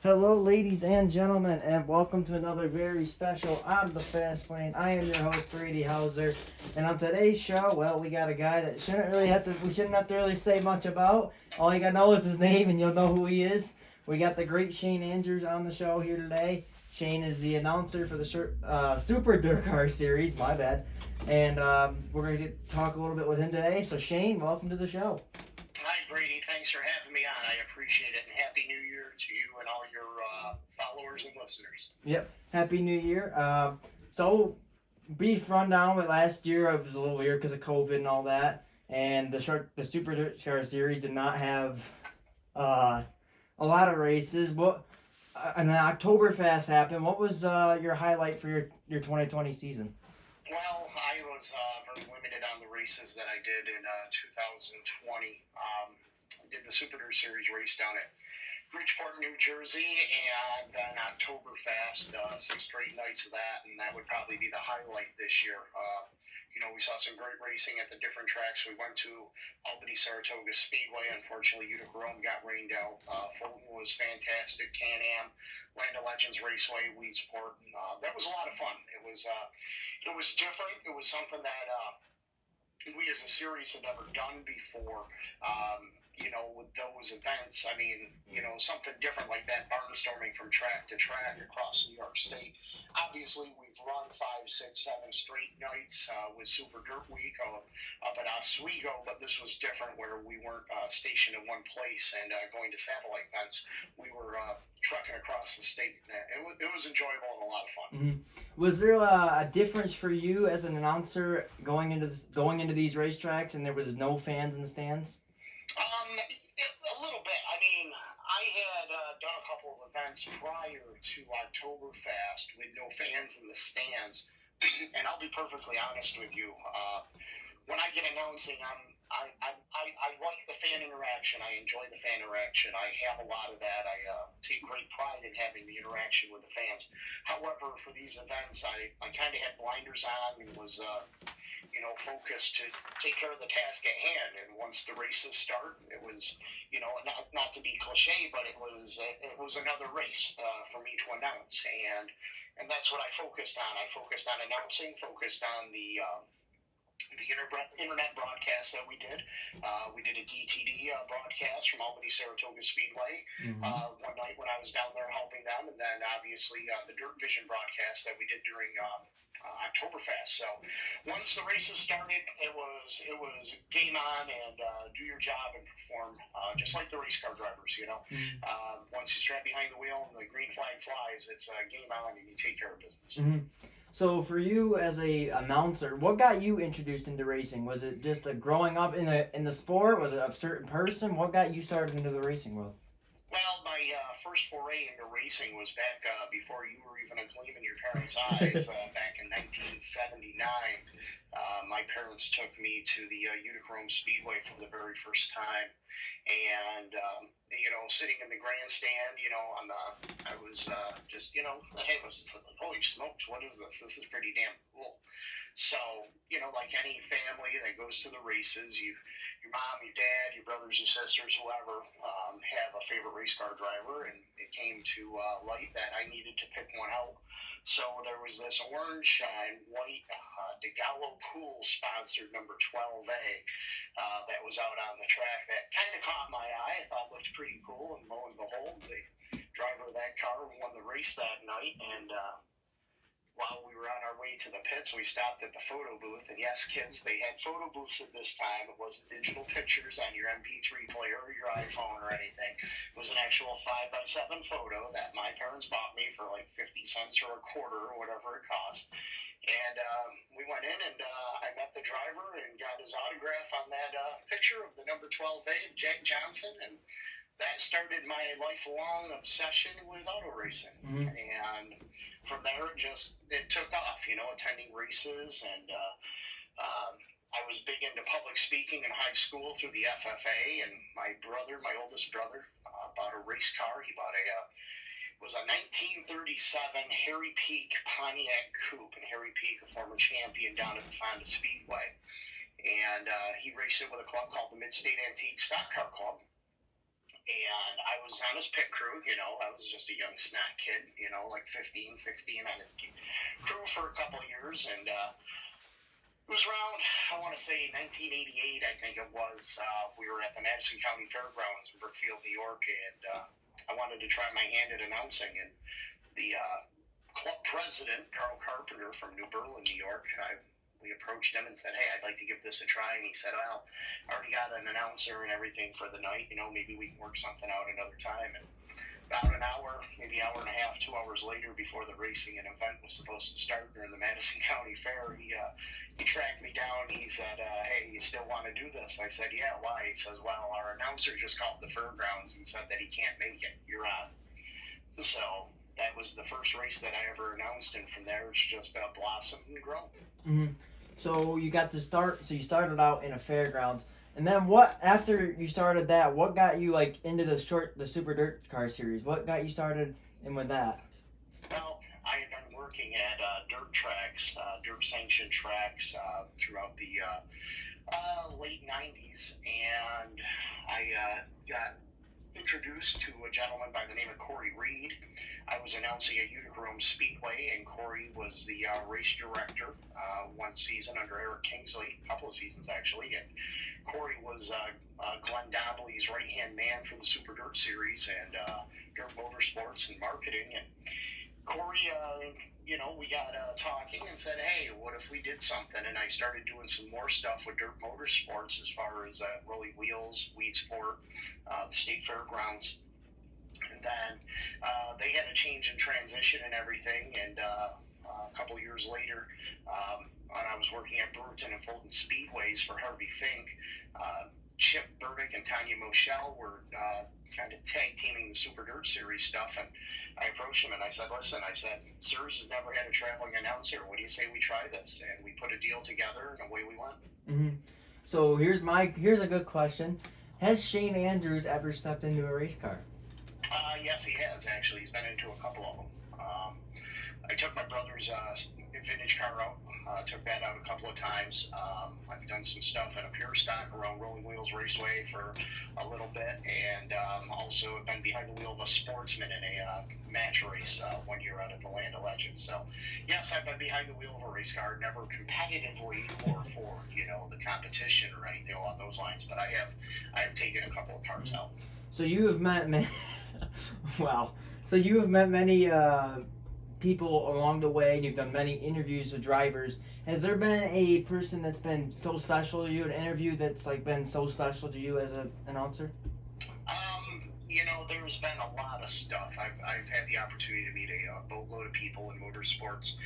Hello, ladies and gentlemen, and welcome to another very special On the Fast Lane. I am your host, Brady Hauser, and on today's show, well, we got a guy that we shouldn't have to really say much about. All you gotta know is his name, and you'll know who he is. We got the great Shane Andrews on the show here today. Shane is the announcer for the Super Durkar series. My bad, and we're gonna talk a little bit with him today. So, Shane, welcome to the show. Hi, Brady. Thanks for having me on. I appreciate it, and Happy New Year to you and all your followers and listeners. Yep. Happy New Year. So brief rundown with last year. It was a little weird because of COVID and all that, and the Super Shark Series did not have uh, a lot of races. What and the Oktoberfest happened. What was your highlight for your 2020 season? Well, I was very limited on the races that I did in 2020. I did the Super Duper Series race down at Bridgeport, New Jersey, and then Oktoberfest, 6 straight nights of that, and that would probably be the highlight this year. We saw some great racing at the different tracks. We went to Albany Saratoga Speedway. Unfortunately, Utica Rome got rained out. Fulton was fantastic. Can-Am, Land of Legends Raceway, Weedsport. That was a lot of fun. It was different. It was something that we as a series had never done before. With those events, something different like that, barnstorming from track to track across New York State. Obviously, we've run 5, 6, 7 straight nights with Super Dirt Week up at Oswego, but this was different where we weren't stationed in one place and going to satellite events. We were trucking across the state. It was enjoyable and a lot of fun. Mm-hmm. Was there a difference for you as an announcer going into these racetracks, and there was no fans in the stands? A little bit. I had done a couple of events prior to Oktoberfest with no fans in the stands, and I'll be perfectly honest with you. When I get announcing, I like the fan interaction. I enjoy the fan interaction. I have a lot of that. I take great pride in having the interaction with the fans. However, for these events, I kind of had blinders on and was focused to take care of the task at hand. And once the races start, it was, not to be cliche, but it was another race for me to announce, and that's what I focused on. I focused on announcing, focused on the internet broadcast that we did. We did a DTD broadcast from Albany Saratoga Speedway one night when I was down there helping them, and then obviously the Dirt Vision broadcast that we did during Oktoberfest. So once the races started, it was game on and do your job and perform just like the race car drivers. Once you strap behind the wheel and the green flag flies, it's game on and you take care of business. Mm-hmm. So for you as a announcer, what got you introduced into racing? Was it just a growing up in the sport? Was it a certain person? What got you started into the racing world? Well, my first foray into racing was back before you were even a gleam in your parents' eyes, back in 1979. My parents took me to the Utica Rome Speedway for the very first time, and sitting in the grandstand, I was just, hey, holy smokes, what is this? This is pretty damn cool. So, like any family that goes to the races, your mom, your dad, your brothers, your sisters, whoever, have a favorite race car driver, and it came to light that I needed to pick one out. So there was this orange and white DeGallo Pool sponsored number 12A that was out on the track that kind of caught my eye. I thought it looked pretty cool, and lo and behold, the driver of that car won the race that night, and while we were on our way to the pits, we stopped at the photo booth. And yes, kids, they had photo booths at this time. It wasn't digital pictures on your MP3 player or your iPhone or anything. It was an actual 5x7 photo that my parents bought me for like 50 cents or a quarter or whatever it cost. And we went in and I met the driver and got his autograph on that picture of the number 12A, Jack Johnson. And that started my lifelong obsession with auto racing. Mm-hmm. And from there, it took off, attending races. And I was big into public speaking in high school through the FFA. And my oldest brother, bought a race car. He bought it was a 1937 Harry Peak Pontiac Coupe. And Harry Peak, a former champion down at the Fonda Speedway. And he raced it with a club called the Mid-State Antique Stock Car Club. And I was on his pit crew. I was just a young snot kid, like 15, 16 on his crew for a couple of years. And it was around, I want to say 1988, I think it was. We were at the Madison County Fairgrounds in Brookfield, New York, and I wanted to try my hand at announcing. And the club president, Carl Carpenter from New Berlin, New York, we approached him and said, hey, I'd like to give this a try. And he said, well, I already got an announcer and everything for the night. Maybe we can work something out another time. And about an hour, maybe hour and a half, 2 hours later, before the racing and event was supposed to start during the Madison County Fair, he tracked me down. He said, hey, you still want to do this? I said, yeah, why? He says, well, our announcer just called the fairgrounds and said that he can't make it. You're on. So that was the first race that I ever announced, and from there it's just blossomed and grown. Mm-hmm. So you got to start. So you started out in a fairgrounds, and then what? After you started that, what got you like into the Super Dirt Car Series? What got you started in with that? Well, I had been working at dirt tracks, dirt sanctioned tracks throughout the late '90s, and I got introduced to a gentleman by the name of Corey Reed. I was announcing at Utica Rome Speedway, and Corey was the race director one season under Eric Kingsley, a couple of seasons actually. And Corey was Glenn Donnelly's right-hand man for the Super Dirt Series and Dirt Motorsports and marketing. And Corey, we got talking and said, hey, what if we did something? And I started doing some more stuff with Dirt Motorsports as far as Rolling Wheels, Weed Sport, the State Fairgrounds. And then they had a change in transition and everything. And a couple of years later, when I was working at Brewerton and Fulton Speedways for Harvey Fink, Chip Burdick and Tanya Moschel were kind of tag teaming the Super Dirt Series stuff, and I approached him and I said, listen, Series has never had a traveling announcer. What do you say we try this? And we put a deal together, and away we went. Mm-hmm. So here's a good question. Has Shane Andrews ever stepped into a race car? Yes, he has, actually. He's been into a couple of them. I took my brother's vintage car out. Took that out a couple of times. I've done some stuff in a pure stock around Rolling Wheels Raceway for a little bit, and also have been behind the wheel of a Sportsman in a match race 1 year out at the Land of Legends. So, yes, I've been behind the wheel of a race car, never competitively or for the competition or anything along those lines, but I have taken a couple of cars out. So you have met many. Wow. So you have met many people along the way, and you've done many interviews with drivers. Has there been a person that's been so special to you, an interview that's like been so special to you as an announcer? There's been a lot of stuff. I've had the opportunity to meet a boatload of people in motorsports,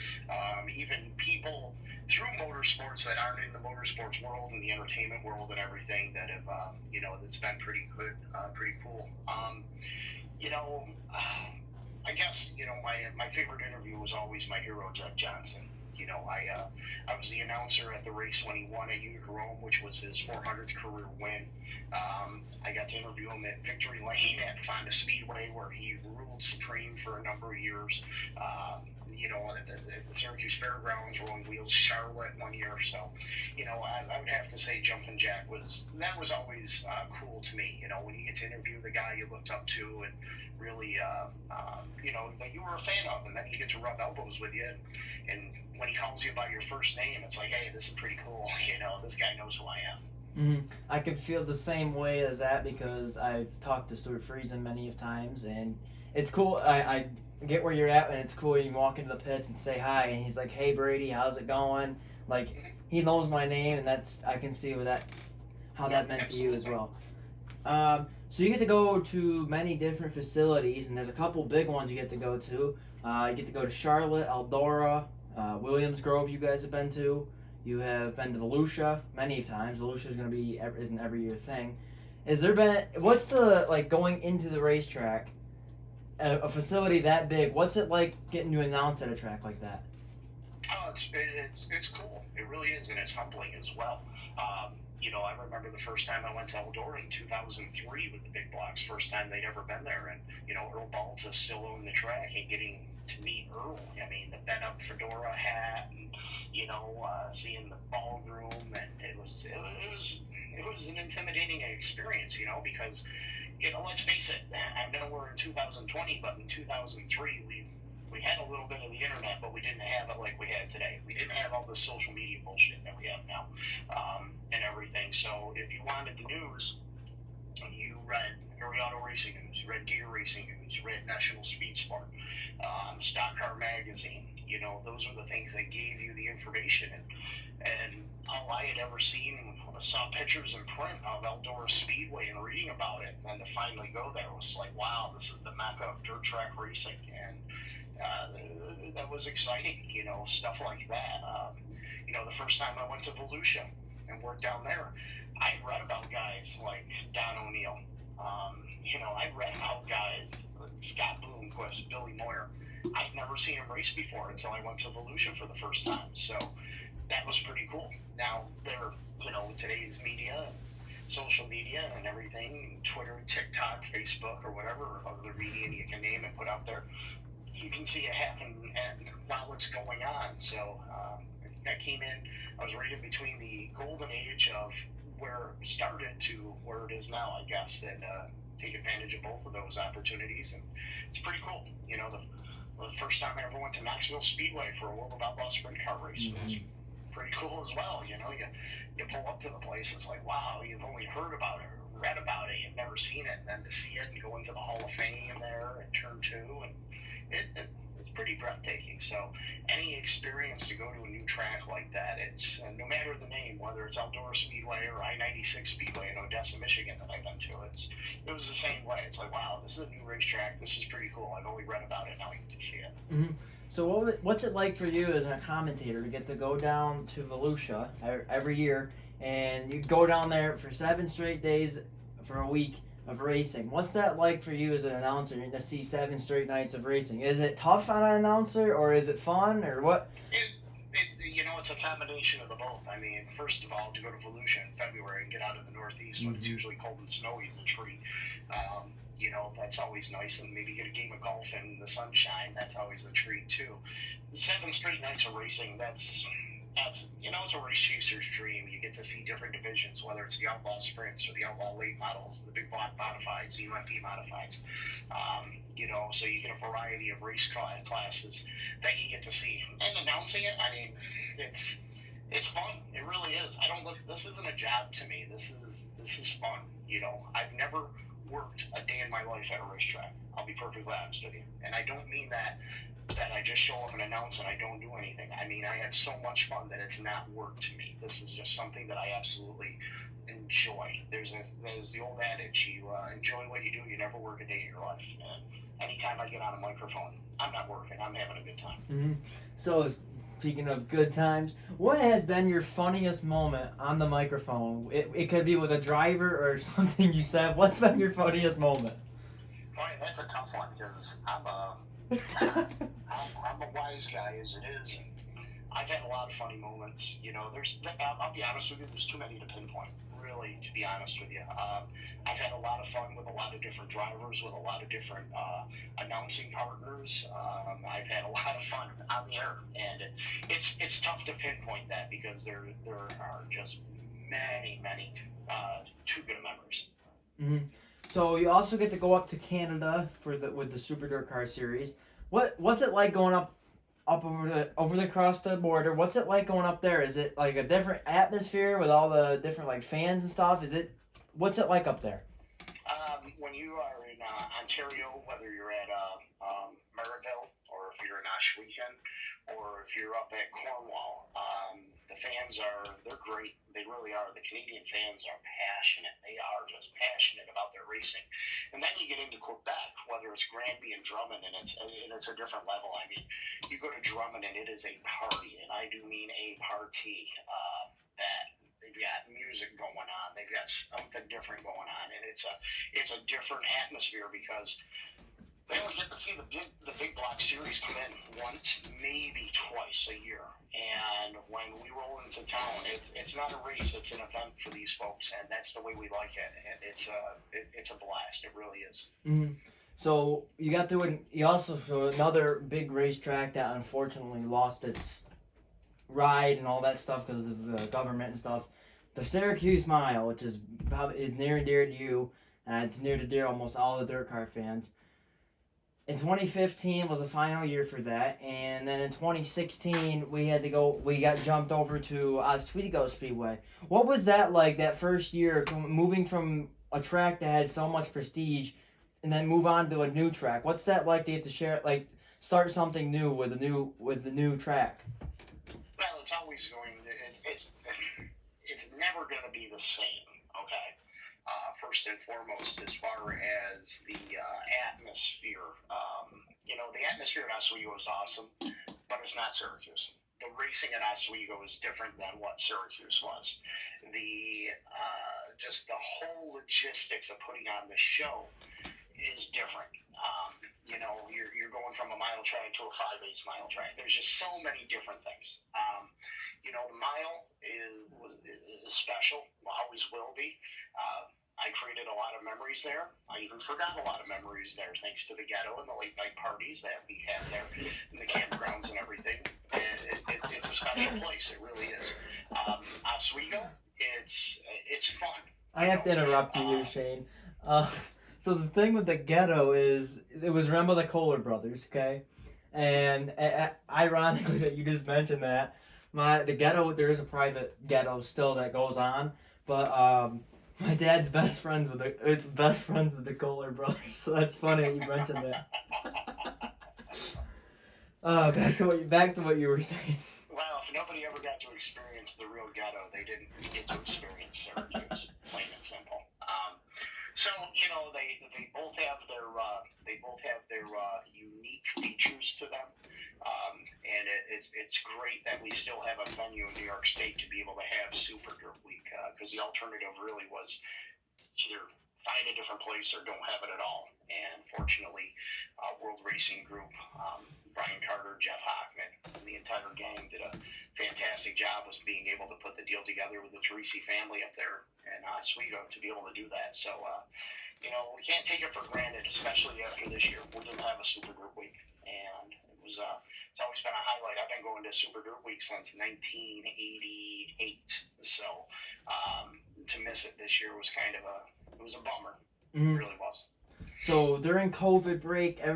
even people through motorsports that aren't in the motorsports world and the entertainment world and everything that have, that's been pretty good, pretty cool. I guess, my favorite interview was always my hero, Jack Johnson. I was the announcer at the race when he won at Utica Rome, which was his 400th career win. I got to interview him at Victory Lane at Fonda Speedway, where he ruled supreme for a number of years. At the Syracuse Fairgrounds, Rolling Wheels, Charlotte 1 year. So, I would have to say Jumpin' Jack was always cool to me. When you get to interview the guy you looked up to and really, that you were a fan of, and then you get to rub elbows with you. And when he calls you by your first name, it's like, hey, this is pretty cool. This guy knows who I am. Mm-hmm. I can feel the same way as that because I've talked to Stuart Friesen many of times, and it's cool. I get where you're at, and it's cool. You can walk into the pits and say hi, and he's like, "Hey, Brady, how's it going?" Like, he knows my name, and I can see how that meant to you as well. So you get to go to many different facilities, and there's a couple big ones you get to go to. You get to go to Charlotte, Eldora, Williams Grove. You guys have been to. You have been to Volusia many times. Volusia is an every year thing. What's the going into the racetrack, a facility that big? What's it like getting to announce at a track like that? Oh, it's cool. It really is, and it's humbling as well. I remember the first time I went to Eldora in 2003 with the big blocks, first time they'd ever been there, and Earl Balta still owned the track, and getting to meet Earl. I mean, the bent up fedora hat, and seeing the ballroom, and it was an intimidating experience, because let's face it. I know we're in 2020, but in 2003 we had a little bit of the internet, but we didn't have it like we had today. We didn't have all the social media bullshit that we have now, and everything. So if you wanted the news, you read Erie Auto Racing News, you read Deer Racing News, you read National Speed Sport, Stock Car Magazine. Those are the things that gave you the information. And all I had ever seen, saw pictures in print of Eldora Speedway and reading about it. And then to finally go there was like, wow, this is the mecca of dirt track racing. And that was exciting, stuff like that. The first time I went to Volusia and worked down there, I read about guys like Don O'Neill. I read about guys like Scott Bloomquist, Billy Moyer. I'd never seen him race before until I went to Volusia for the first time. So that was pretty cool. Now, they're, today's media, social media and everything, Twitter, TikTok, Facebook, or whatever other media you can name and put out there, you can see it happen and while it's going on. So I came in, I was right in between the golden age of where it started to where it is now, I guess, and take advantage of both of those opportunities. And it's pretty cool. The first time I ever went to Knoxville Speedway for a World of Outlaw sprint car race was pretty cool as well. You pull up to the place, it's like, wow, you've only heard about it or read about it, you've never seen it, and then to see it and go into the Hall of Fame there and turn two, and it's pretty breathtaking. So any experience to go to a new track like that, it's no matter the name, whether it's Eldora Speedway or I-96 Speedway in Odessa, Michigan that I've been to, it was the same way. It's like, wow, this is a new racetrack. This is pretty cool. I've only read about it. Now I get to see it. Mm-hmm. So what's it like for you as a commentator to get to go down to Volusia every year, and you go down there for 7 straight days for a week of racing? What's that like for you as an announcer to see 7 straight nights of racing? Is it tough on an announcer, or is it fun, or what? It's a combination of the both. I mean, first of all, to go to Volusia in February and get out of the Northeast when it's usually cold and snowy is a treat. That's always nice, and maybe get a game of golf in the sunshine. That's always a treat too. 7 straight nights of racing, that's it's a race chaser's dream. You get to see different divisions, whether it's the Outlaw Sprints or the Outlaw Late Models, the Big Block Modifieds, the UMP Modifieds. So you get a variety of race classes that you get to see. And announcing it, I mean, it's fun. It really is. This isn't a job to me. This is fun. I've never worked a day in my life at a racetrack. I'll be perfectly honest with you. And I don't mean that I just show up and announce and I don't do anything. I mean, I have so much fun that it's not work to me. This is just something that I absolutely enjoy. There's the old adage, you enjoy what you do, you never work a day in your life. And anytime I get on a microphone, I'm not working, I'm having a good time. Mm-hmm. So speaking of good times, what has been your funniest moment on the microphone? It could be with a driver or something you said. What's been your funniest moment? Boy, that's a tough one because I'm a wise guy as it is. And I've had a lot of funny moments. I'll be honest with you, there's too many to pinpoint, really, to be honest with you. I've had a lot of fun with a lot of different drivers, with a lot of different announcing partners. I've had a lot of fun on the air, and it's tough to pinpoint that because there are just many too good memories. Mm-hmm. So you also get to go up to Canada with the Super Dirt Car Series. What's it like going up over the across the border? What's it like going up there? Is it like a different atmosphere with all the different like fans and stuff? What's it like up there? When you are in Ontario, whether you're at Merivale or if you're in Ashwegan or if you're up at Cornwall, the fans they're great. They really are. The Canadian fans are passionate. They are just passionate about their racing. And then you get into Quebec, whether it's Granby and Drummond, and it's a different level. I mean, you go to Drummond and it is a party, and I do mean a party. That they've got music going on, they've got something different going on, and it's a different atmosphere because they only get to see the big block series come in once, maybe twice a year. And when we roll into town, it's not a race; it's an event for these folks, and that's the way we like it. And it's a blast. It really is. Mm-hmm. So you got through it. You also another big racetrack that unfortunately lost its ride and all that stuff because of the government and stuff. The Syracuse Mile, which is near and dear to you. It's near to dear almost all the dirt car fans. In 2015 was the final year for that, and then in 2016 we got jumped over to Oswego Speedway. What was that like, that first year, moving from a track that had so much prestige and then move on to a new track? What's that like to get to share, like, start something new with the new track? Well, it's always going. It's never going to be the same. Okay. First and foremost, as far as the atmosphere, the atmosphere at Oswego is awesome, but it's not Syracuse. The racing at Oswego is different than what Syracuse was. The just the whole logistics of putting on the show is different. You're going from a mile track to a 5/8 mile track. There's just so many different things. The mile is special, always will be. I created a lot of memories there. I even forgot a lot of memories there, thanks to the ghetto and the late night parties that we had there, and the campgrounds and everything. And it's a special place. It really is. Oswego, it's fun. I have to interrupt you, Shane. So the thing with the ghetto is it was run by the Kohler brothers, okay? And ironically that you just mentioned that, the ghetto, there is a private ghetto still that goes on, but my dad's best friends with the Kohler brothers. So that's funny that you mentioned that. Back to what you were saying. Well, if nobody ever got to experience the real ghetto, they didn't get to experience Syracuse, plain and simple. So they both have their unique features to them, and it's great that we still have a venue in New York State to be able to have Super Dirt Week, because the alternative really was either find a different place or don't have it at all. And fortunately, World Racing Group, Brian Carter, Jeff Hockman, and the entire gang did a fantastic job was being able to put the deal together with the Teresi family up there in Oswego to be able to do that. So, we can't take it for granted, especially after this year. We didn't have a Super Dirt Week, and it's always been a highlight. I've been going to Super Dirt Week since 1988, so to miss it this year was it was a bummer. Mm-hmm. It really was. So during COVID break, a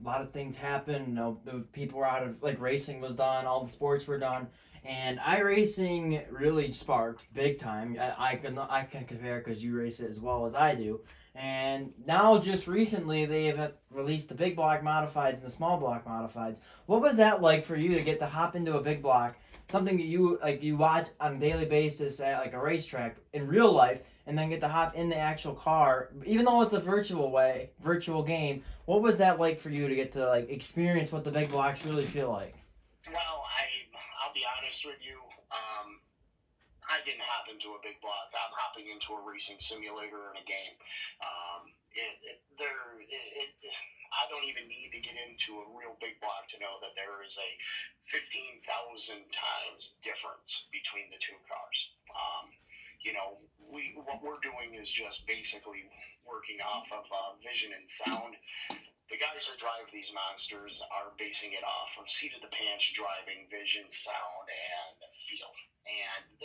lot of things happened. The people were out of, racing was done, all the sports were done, and iRacing really sparked big time. I can compare because you race it as well as I do. And now, just recently, they have released the big block modifieds and the small block modifieds. What was that like for you to get to hop into a big block, something that you watch on a daily basis at a racetrack in real life, and then get to hop in the actual car, even though it's a virtual game? What was that like for you to get to experience what the big blocks really feel like? Well, I'll be honest with you. I didn't hop into a big block. I'm hopping into a racing simulator in a game. I don't even need to get into a real big block to know that there is a 15,000 times difference between the two cars. What we're doing is just basically working off of vision and sound. The guys that drive these monsters are basing it off of seat of the pants driving, vision, sound, and feel. And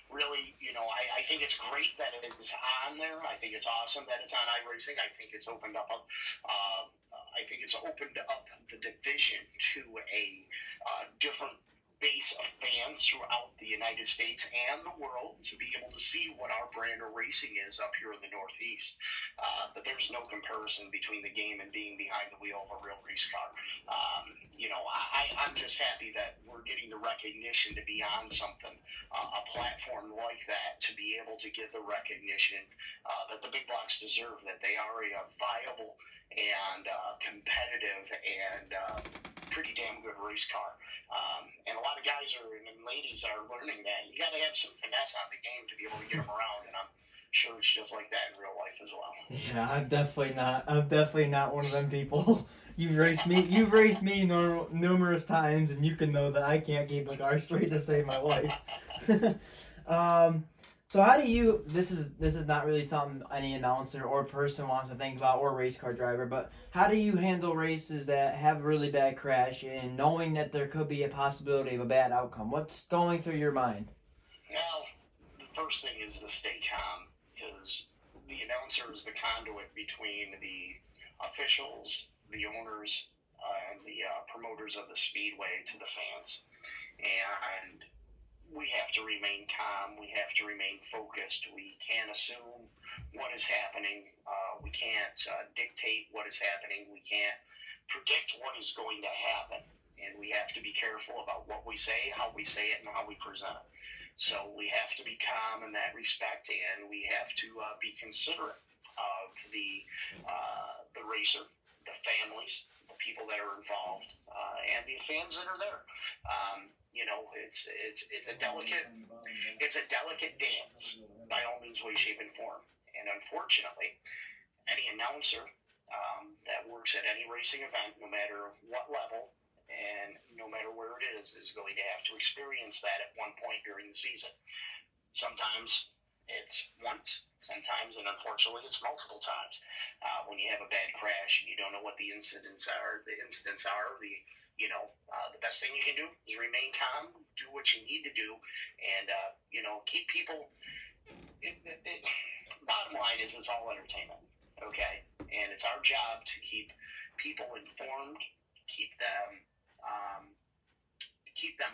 really, I think it's great that it is on there. I think it's awesome that it's on iRacing. I think it's opened up the division to a different base of fans throughout the United States and the world to be able to see what our brand of racing is up here in the Northeast. But there's no comparison between the game and being behind the wheel of a real race car. I'm just happy that we're getting the recognition to be on something, a platform like that, to be able to get the recognition that the big blocks deserve, that they are a viable and competitive and pretty damn good race car. And a lot of guys and ladies are learning that you got to have some finesse on the game to be able to get them around, and I'm sure it's just like that in real life as well. Yeah, I'm definitely not one of them people. You've raced me numerous times, and you can know that I can't keep a car straight to save my life. So how do you? This is not really something any announcer or person wants to think about, or race car driver, but how do you handle races that have a really bad crash and knowing that there could be a possibility of a bad outcome? What's going through your mind? Well, the first thing is to stay calm, because the announcer is the conduit between the officials, the owners, and the promoters of the speedway to the fans. And we have to remain calm. We have to remain focused. We can't assume what is happening. We can't dictate what is happening. We can't predict what is going to happen. And we have to be careful about what we say, how we say it, and how we present it. So we have to be calm in that respect, and we have to be considerate of the racer, the families, the people that are involved, and the fans that are there. It's a delicate dance by all means, way, shape, and form. And unfortunately, any announcer that works at any racing event, no matter what level and no matter where it is going to have to experience that at one point during the season. Sometimes it's once, sometimes, and unfortunately, it's multiple times. When you have a bad crash and you don't know what the incidents are, the best thing you can do is remain calm, do what you need to do, and keep people. Bottom line is, it's all entertainment, okay? And it's our job to keep people informed, keep them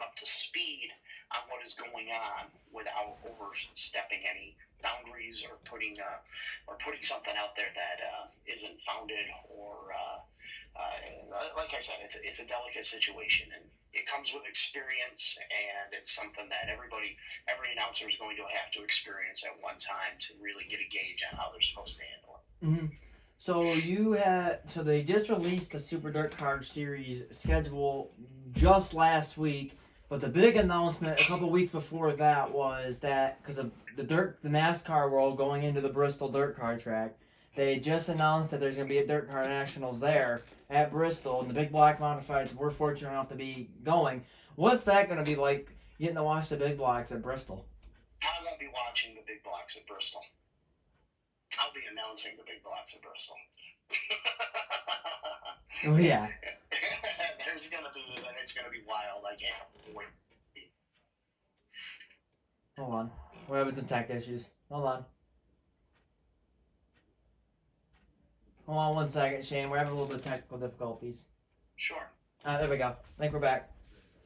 up to speed on what is going on without overstepping any boundaries or putting something out there that isn't founded or like I said, it's a delicate situation, and it comes with experience, and it's something that every announcer is going to have to experience at one time to really get a gauge on how they're supposed to handle it. Mm-hmm. So they just released the Super Dirt Car Series schedule just last week, but the big announcement a couple weeks before that was that because of the NASCAR world going into the Bristol Dirt Car track, they just announced that there's going to be a Dirt Car Nationals there at Bristol, and the big block modifieds we're fortunate enough to be going. What's that going to be like, getting to watch the big blocks at Bristol? I won't be watching the big blocks at Bristol. I'll be announcing the big blocks at Bristol. Oh, yeah. It's going to be wild. I can't wait. Hold on. We're having some tech issues. Hold on 1 second, Shane. We're having a little bit of technical difficulties. Sure. There we go. I think we're back.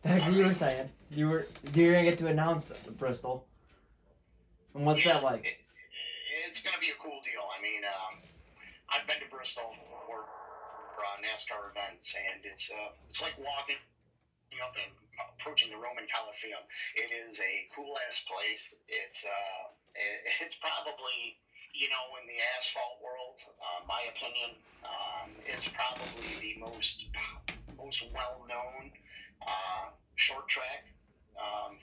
Back to you were saying. You're going to get to announce Bristol. And what's that like? It's going to be a cool deal. I mean, I've been to Bristol for NASCAR events, and it's like walking up and approaching the Roman Coliseum. It is a cool ass place. It's probably, in the asphalt world, my opinion, it's probably the most well known short track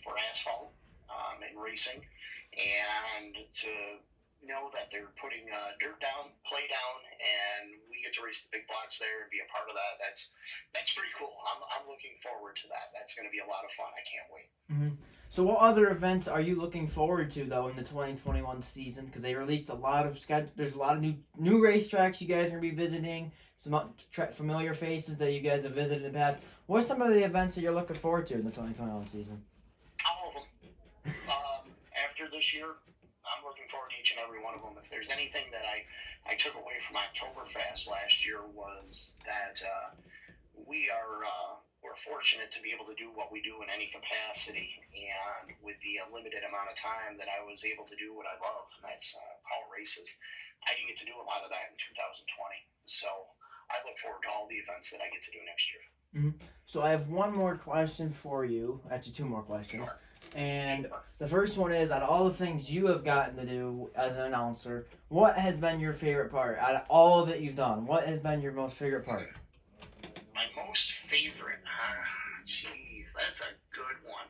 for asphalt in racing, and to know that they're putting dirt down, play down, and we get to race the big blocks there and be a part of that. That's pretty cool. I'm looking forward to that. That's going to be a lot of fun. I can't wait. Mm-hmm. So what other events are you looking forward to, though, in the 2021 season? Because they released a lot of there's a lot of new racetracks you guys are going to be visiting, some familiar faces that you guys have visited in the past. What are some of the events that you're looking forward to in the 2021 season? All of them. After this year, I'm looking forward to each and every one of them. If there's anything that I took away from Oktoberfest last year was that we're fortunate to be able to do what we do in any capacity, and with the limited amount of time that I was able to do what I love, and that's call races. I didn't get to do a lot of that in 2020, so I look forward to all the events that I get to do next year. Mm-hmm. So I have one more question for you. Actually, two more questions. Sure. And the first one is, out of all the things you have gotten to do as an announcer, what has been your favorite part? Out of all that you've done, what has been your most favorite part? My most favorite? Jeez, that's a good one.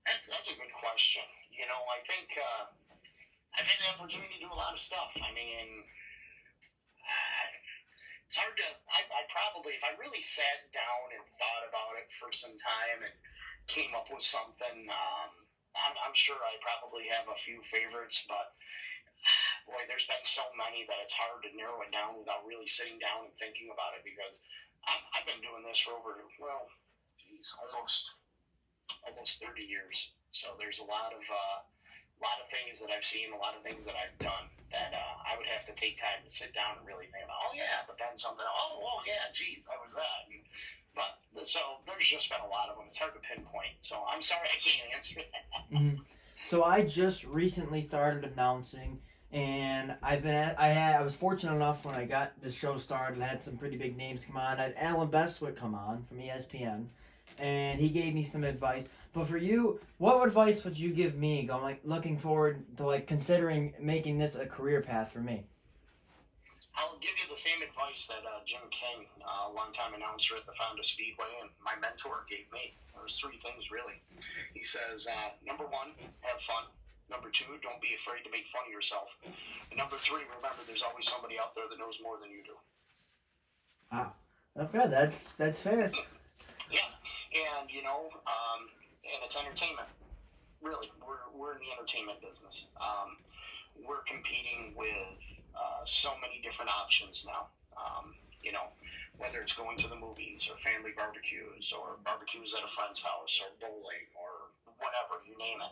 That's a good question. I think I've had the opportunity to do a lot of stuff. I mean, it's hard to. I probably, if I really sat down and thought about it for some time and came up with something, I'm sure I probably have a few favorites, but boy, there's been so many that it's hard to narrow it down without really sitting down and thinking about it, because I've been doing this for almost 30 years. So there's a lot of lot of things that I've seen, a lot of things that I've done that I would have to take time to sit down and really think about. Oh yeah, but then something. Oh yeah, geez, that was that. So there's just been a lot of them. It's hard to pinpoint. So I'm sorry I can't answer that. Mm-hmm. So I just recently started announcing, and I was fortunate enough when I got the show started. I had some pretty big names come on. I had Alan Bestwick come on from ESPN, and he gave me some advice. But for you, what advice would you give me going looking forward to considering making this a career path for me? I'll give you the same advice that Jim King, a longtime announcer at the Fonda Speedway, and my mentor gave me. There's three things, really. He says, number one, have fun. Number two, don't be afraid to make fun of yourself. And number three, remember there's always somebody out there that knows more than you do. Ah, okay, that's fair. Yeah, and, and it's entertainment. Really, we're in the entertainment business. We're competing with so many different options now. Whether it's going to the movies or family barbecues or barbecues at a friend's house or bowling or whatever, you name it.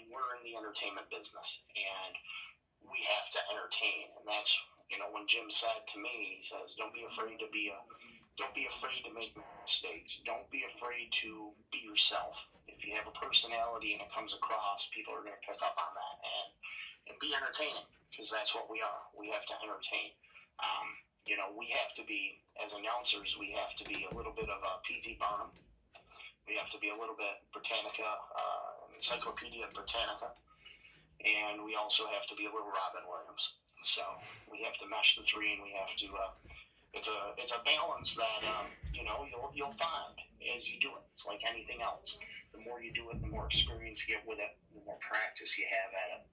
We're in the entertainment business, and we have to entertain. And that's, when Jim said to me, he says, don't be afraid to make mistakes. Don't be afraid to be yourself. If you have a personality and it comes across, people are going to pick up on that. And be entertaining, because that's what we are. We have to entertain. We have to be, as announcers, we have to be a little bit of a P.T. Barnum. We have to be a little bit Britannica, Encyclopedia Britannica. And we also have to be a little Robin Williams. So we have to mesh the three, and we have to, it's a balance that, you'll find as you do it. It's like anything else. The more you do it, the more experience you get with it, the more practice you have at it.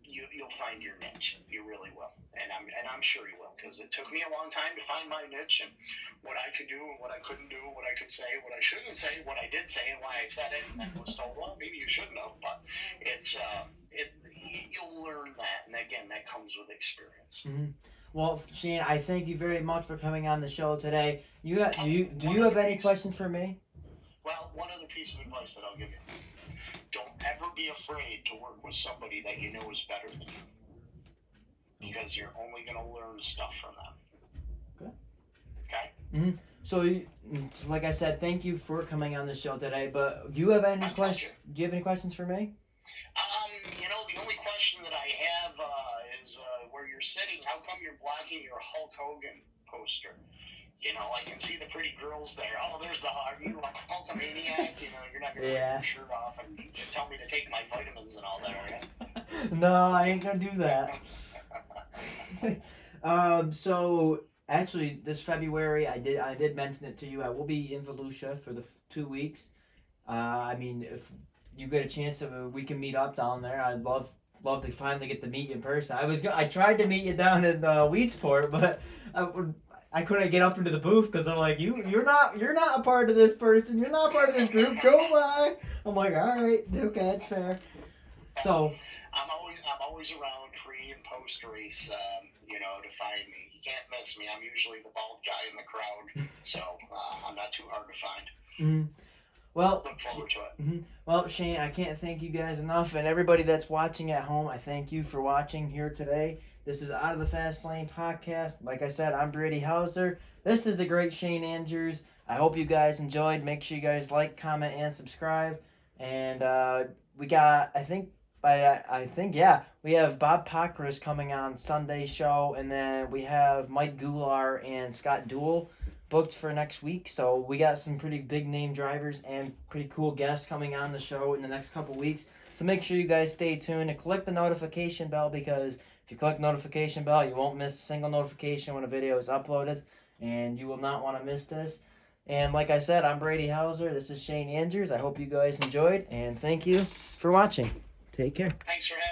You'll find your niche. You really will, and I'm sure you will, because it took me a long time to find my niche and what I could do and what I couldn't do, what I could say, what I shouldn't say, what I did say, and why I said it, and then was told, well, maybe you shouldn't have. But you'll learn that, and again, that comes with experience. Mm-hmm. Well, Shane, I thank you very much for coming on the show today. Do you have any questions for me? Well, one other piece of advice that I'll give you. Don't ever be afraid to work with somebody that you know is better than you, because you're only going to learn stuff from them. Okay? Mm-hmm. So, like I said, thank you for coming on the show today. But do you have any questions? Do you have any questions for me? The only question that I have is where you're sitting. How come you're blocking your Hulk Hogan poster? I can see the pretty girls there. Oh, there's are you a Hulkamaniac? You're not going to rip your shirt off and just tell me to take my vitamins and all that, are you? No, I ain't going to do that. So, actually, this February, I did mention it to you. I will be in Volusia for the 2 weeks. If you get a chance, we can meet up down there. I'd love to finally get to meet you in person. I tried to meet you down in Weedsport, but I couldn't get up into the booth because I'm like, you're not a part of this person. You're not a part of this group. Go by. I'm like, all right, okay, that's fair. So I'm always around pre and post race, to find me. You can't miss me. I'm usually the bald guy in the crowd, so I'm not too hard to find. Mm-hmm. Well, look forward to it. Mm-hmm. Well, Shane, I can't thank you guys enough, and everybody that's watching at home, I thank you for watching here today. This is Out of the Fast Lane podcast. Like I said, I'm Brady Hauser. This is the great Shane Andrews. I hope you guys enjoyed. Make sure you guys like, comment, and subscribe. And we got, we have Bob Pockris coming on Sunday's show, and then we have Mike Goulart and Scott Duell booked for next week. So we got some pretty big name drivers and pretty cool guests coming on the show in the next couple weeks. So make sure you guys stay tuned and click the notification bell, because if you click notification bell, you won't miss a single notification when a video is uploaded, and you will not want to miss this. And like I said, I'm Brady Hauser. This is Shane Andrews. I hope you guys enjoyed, and thank you for watching. Take care. Thanks for having me.